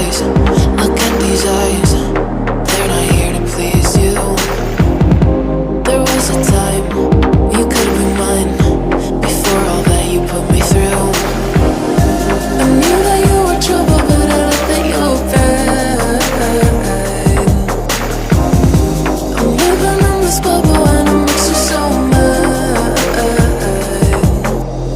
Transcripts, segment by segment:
eyes, look in these eyes. They're not here to please you. There was a time you could be mine, before all that you put me through. I knew that you were trouble, but I let that you were bad. I'm living in this bubble and it makes you so mad.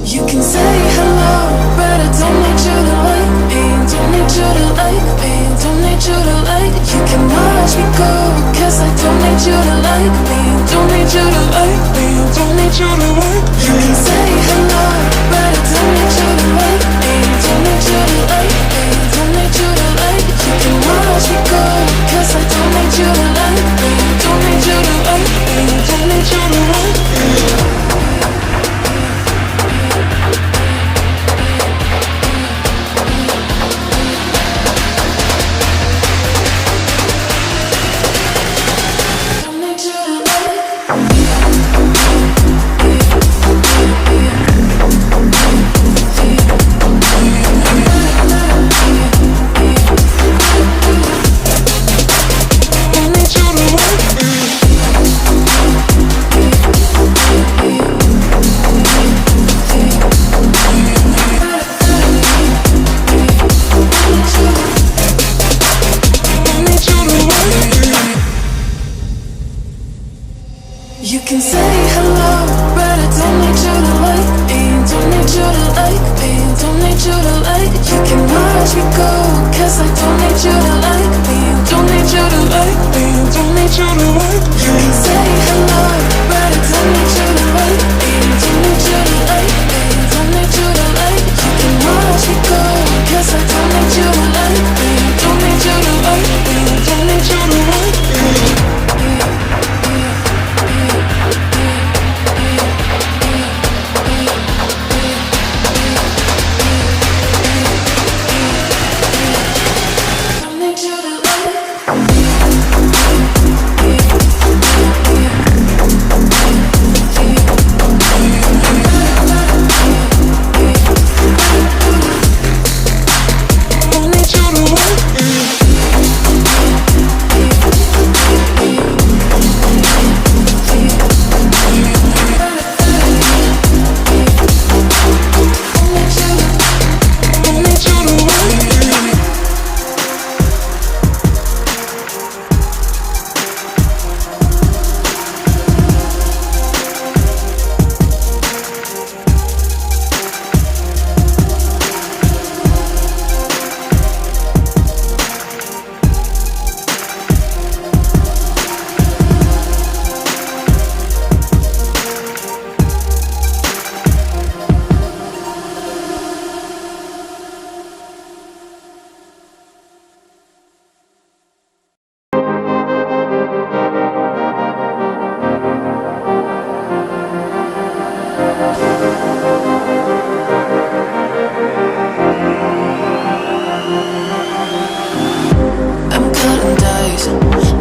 You can say hello, but I don't need you to like me. Don't need you to like me. Don't need you to like. You can watch me go, cause I don't need you to like me. Don't need you to like me. Don't need you to like. You can say hello, but I don't need you to like me. Don't need you to like me. Don't need you to like. You can watch me go, cause I don't need you to like me. Don't need you to like me. Don't need you to like me. You can say hello, but I don't need you to like me. Don't need you to like me. Don't need you to like. You can watch me go, cause I don't need you to like me. Don't need you to like me. Don't need you to like. You can say hello, but I don't need you to like me. Don't need you to like me. Don't need you to like. You can watch me go, cause I don't need you to like me. Don't need you to like me. Don't need you to like me. I'm cutting dice.